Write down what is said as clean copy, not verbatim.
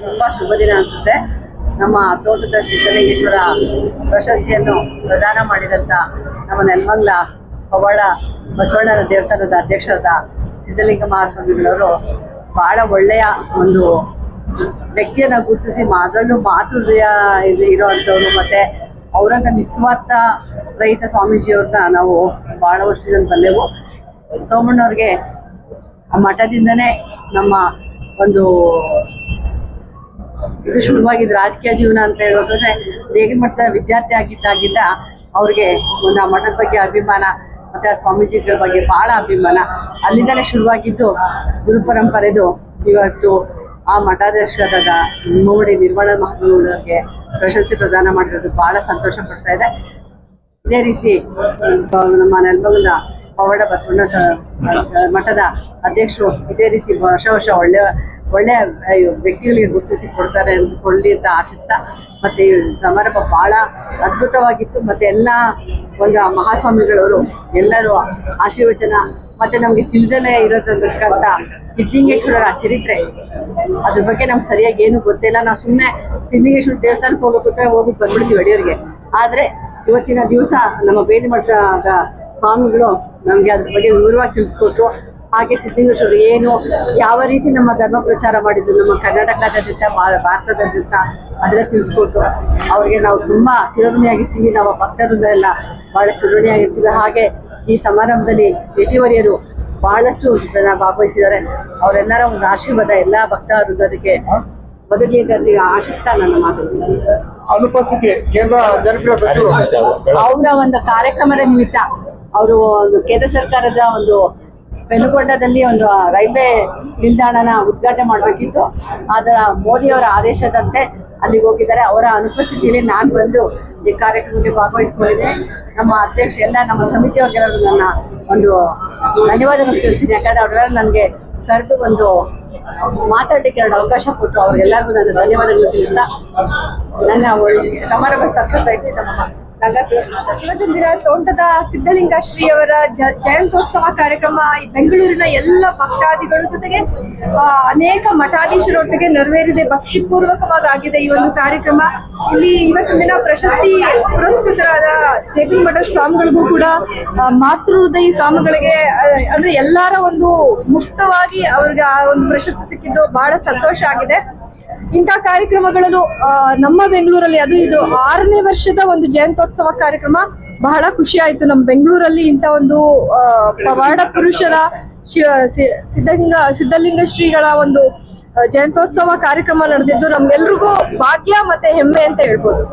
ತುಂಬಾ ಶುಭ ದಿನ ಅನ್ಸುತ್ತೆ. ನಮ್ಮ ತೋಟದ ಸಿದ್ದಲಿಂಗೇಶ್ವರ ಪ್ರಶಸ್ತಿಯನ್ನು ಪ್ರದಾನ ಮಾಡಿದಂತ ನಮ್ಮ ನೆಲಮಂಗಲ ಪವಾಡ ಬಸವಣ್ಣನ ದೇವಸ್ಥಾನದ ಅಧ್ಯಕ್ಷರಾದ ಸಿದ್ದಲಿಂಗ ಮಹಾಸ್ವಾಮಿಗಳವರು ಬಹಳ ಒಳ್ಳೆಯ ಒಂದು ವ್ಯಕ್ತಿಯನ್ನ ಗುರುತಿಸಿ ಅದರಲ್ಲೂ ಮಾತೃ ಹೃದಯ ಇರೋವಂಥವ್ರು ಮತ್ತೆ ಅವರಂತ ನಿಸ್ವಾರ್ಥ ರಹಿತ ಸ್ವಾಮೀಜಿಯವ್ರನ್ನ ನಾವು ಬಹಳ ವರ್ಷದಿಂದ ಬಲ್ಲೆವು. ಸೋಮಣ್ಣವ್ರಿಗೆ ಆ ಮಠದಿಂದನೇ ನಮ್ಮ ಒಂದು ಇದು ಶುರುವಾಗಿದ್ದು ರಾಜಕೀಯ ಜೀವನ ಅಂತ ಹೇಳೋದಾದ್ರೆ ದೇಗಿನ ಮಠದ ವಿದ್ಯಾರ್ಥಿ ಆಗಿದ್ದಾಗಿದ್ದ ಅವ್ರಿಗೆ ಒಂದು ಆ ಮಠದ ಬಗ್ಗೆ ಅಭಿಮಾನ ಮತ್ತೆ ಆ ಸ್ವಾಮೀಜಿಗಳ ಬಗ್ಗೆ ಬಹಳ ಅಭಿಮಾನ ಅಲ್ಲಿಂದಲೇ ಶುರುವಾಗಿದ್ದು ಗುರು ಪರಂಪರೆದು ಇವತ್ತು ಆ ಮಠಾಧೀಶರಾದ ಮುಮ್ಮಡಿ ನಿರ್ಮಲ ಮಹಾಸ್ವಾಮಿಗಳಿಗೆ ಪ್ರಶಸ್ತಿ ಪ್ರದಾನ ಮಾಡಿರೋದು ಬಹಳ ಸಂತೋಷ ಪಡ್ತಾ ಇದೆ. ಇದೇ ರೀತಿ ನಮ್ಮ ನೆಲಮಂಗಲ ಪವಾಡ ಬಸವಣ್ಣ ಮಠದ ಅಧ್ಯಕ್ಷರು ಇದೇ ರೀತಿ ವರ್ಷ ಒಳ್ಳೆಯ ವ್ಯಕ್ತಿಗಳಿಗೆ ಗುರುತಿಸಿ ಕೊಡಲಿ ಅಂತ ಆಶಿಸ್ತಾ ಮತ್ತೆ ಈ ಸಮಾರಂಭ ಬಹಳ ಅದ್ಭುತವಾಗಿತ್ತು. ಮತ್ತೆ ಎಲ್ಲ ಒಂದು ಮಹಾಸ್ವಾಮಿಗಳವರು ಎಲ್ಲರೂ ಆಶೀರ್ವಚನ ಮತ್ತೆ ನಮ್ಗೆ ತಿಳಿದಲೇ ಇರೋದಂತ ಸಿದ್ದಲಿಂಗೇಶ್ವರರ ಚರಿತ್ರೆ ಅದ್ರ ಬಗ್ಗೆ ನಮ್ಗೆ ಸರಿಯಾಗಿ ಏನು ಗೊತ್ತಿಲ್ಲ. ನಾವು ಸುಮ್ಮನೆ ಸಿದ್ದಲಿಂಗೇಶ್ವರ ದೇವಸ್ಥಾನಕ್ಕೆ ಹೋಗ್ಬಿಟ್ಟು ಬಂದ್ಬಿಡ್ತೀವಿ ಅಡಿಯವರಿಗೆ. ಆದ್ರೆ ಇವತ್ತಿನ ದಿವಸ ನಮ್ಮ ಬೇಲಿ ಮಠದ ಸ್ವಾಮಿಗಳು ನಮ್ಗೆ ಅದ್ರ ಬಗ್ಗೆ ವಿವರವಾಗಿ ತಿಳಿಸ್ಕೊಟ್ರು. ಹಾಗೆ ಸಿದ್ದಲಿಂಗೇಶ್ವರ ಏನು ಯಾವ ರೀತಿ ನಮ್ಮ ಧರ್ಮ ಪ್ರಚಾರ ಮಾಡಿದ್ರು ನಮ್ಮ ಕರ್ನಾಟಕದಾದ್ಯಂತ ಭಾರತದಾದ್ಯಂತ ಅದೆಲ್ಲ ತಿಳಿಸ್ಕೊಟ್ರು. ಅವ್ರಿಗೆ ನಾವು ತುಂಬಾ ಚಿರಋಣಿಯಾಗಿರ್ತೀವಿ. ನಮ್ಮ ಭಕ್ತರಿಂದ ಎಲ್ಲ ಬಹಳ ಚಿರಋಣಿಯಾಗಿರ್ತೀವಿ. ಹಾಗೆ ಈ ಸಮಾರಂಭದಲ್ಲಿ ಯತಿವರಿಯರು ಬಹಳಷ್ಟು ಜನ ಭಾಗವಹಿಸಿದ್ದಾರೆ. ಅವರೆಲ್ಲರ ಒಂದು ಆಶೀರ್ವಾದ ಎಲ್ಲ ಭಕ್ತ ವೃಂದಕ್ಕೆ ಬದುಕಿ ಆಶಿಸ್ತಾ ನನ್ನ ಮಾತು. ಅನುಪಸ್ಥಿತಿ ಕೇಂದ್ರ ಜನಪ್ರಿಯ ಸಚಿವರು ಅವರ ಒಂದು ಕಾರ್ಯಕ್ರಮದ ನಿಮಿತ್ತ ಅವರು ಒಂದು ಕೇಂದ್ರ ಸರ್ಕಾರದ ಒಂದು ಪೆನುಗೊಂಡದಲ್ಲಿ ಒಂದು ರೈಲ್ವೆ ನಿಲ್ದಾಣನ ಉದ್ಘಾಟನೆ ಮಾಡಬೇಕಿತ್ತು. ಅದರ ಮೋದಿಯವರ ಆದೇಶದಂತೆ ಅಲ್ಲಿಗೆ ಹೋಗಿದ್ದಾರೆ. ಅವರ ಅನುಪಸ್ಥಿತಿಯಲ್ಲಿ ನಾನು ಬಂದು ಈ ಕಾರ್ಯಕ್ರಮಕ್ಕೆ ಭಾಗವಹಿಸ್ಕೊಂಡಿದ್ದೇನೆ. ನಮ್ಮ ಅಧ್ಯಕ್ಷ ಎಲ್ಲ ನಮ್ಮ ಸಮಿತಿಯವ್ರಿಗೆಲ್ಲರೂ ನನ್ನ ಒಂದು ಧನ್ಯವಾದಗಳು ತಿಳಿಸ್ತೀನಿ. ಯಾಕಂದ್ರೆ ಅವರೆಲ್ಲ ನನಗೆ ಕರೆದು ಒಂದು ಮಾತಾಡಲಿಕ್ಕೆ ಎರಡು ಅವಕಾಶ ಕೊಟ್ಟರು. ಅವ್ರಿಗೆಲ್ಲರಿಗೂ ನನ್ನ ಧನ್ಯವಾದಗಳು ತಿಳಿಸ್ತಾ ನನ್ನ ಸಮಾರಂಭ ಸಕ್ಸಸ್ ಆಯ್ತು. ನಮ್ಮ ಇವತ್ತಿನ ದಿನ ತೋಟದ ಸಿದ್ದಲಿಂಗ ಶ್ರೀಯವರ ಜಯಂತ್ಯೋತ್ಸವ ಕಾರ್ಯಕ್ರಮ ಬೆಂಗಳೂರಿನ ಎಲ್ಲ ಭಕ್ತಾದಿಗಳು ಜೊತೆಗೆ ಅನೇಕ ಮಠಾಧೀಶರೊಟ್ಟಿಗೆ ನೆರವೇರಿದೆ. ಭಕ್ತಿಪೂರ್ವಕವಾಗಿ ಆಗಿದೆ ಈ ಒಂದು ಕಾರ್ಯಕ್ರಮ. ಇಲ್ಲಿ ಇವತ್ತಿನ ದಿನ ಪ್ರಶಸ್ತಿ ಪುರಸ್ಕೃತರಾದ ದೇಗುಲ ಮಠದ ಸ್ವಾಮಿಗಳಿಗೂ ಕೂಡ ಮಾತೃ ಹೃದಯ ಸ್ವಾಮಿಗಳಿಗೆ ಅಂದ್ರೆ ಎಲ್ಲರ ಒಂದು ಮುಕ್ತವಾಗಿ ಅವ್ರಿಗೆ ಆ ಒಂದು ಪ್ರಶಸ್ತಿ ಸಿಕ್ಕಿದ್ದು ಬಹಳ ಸಂತೋಷ ಆಗಿದೆ. ಇಂಥ ಕಾರ್ಯಕ್ರಮಗಳಲ್ಲೂ ನಮ್ಮ ಬೆಂಗಳೂರಲ್ಲಿ ಅದು ಇದು 6ನೇ ವರ್ಷದ ಒಂದು ಜಯಂತ್ಯೋತ್ಸವ ಕಾರ್ಯಕ್ರಮ ಬಹಳ ಖುಷಿ ಆಯ್ತು. ನಮ್ಮ ಬೆಂಗಳೂರಲ್ಲಿ ಇಂಥ ಒಂದು ಪವಾಡ ಪುರುಷರ ಸಿದ್ದಲಿಂಗ ಶ್ರೀಗಳ ಒಂದು ಜಯಂತ್ಯೋತ್ಸವ ಕಾರ್ಯಕ್ರಮ ನಡೆದಿದ್ದು ನಮ್ಗೆಲ್ರಿಗೂ ಭಾಗ್ಯ ಮತ್ತೆ ಹೆಮ್ಮೆ ಅಂತ ಹೇಳ್ಬೋದು.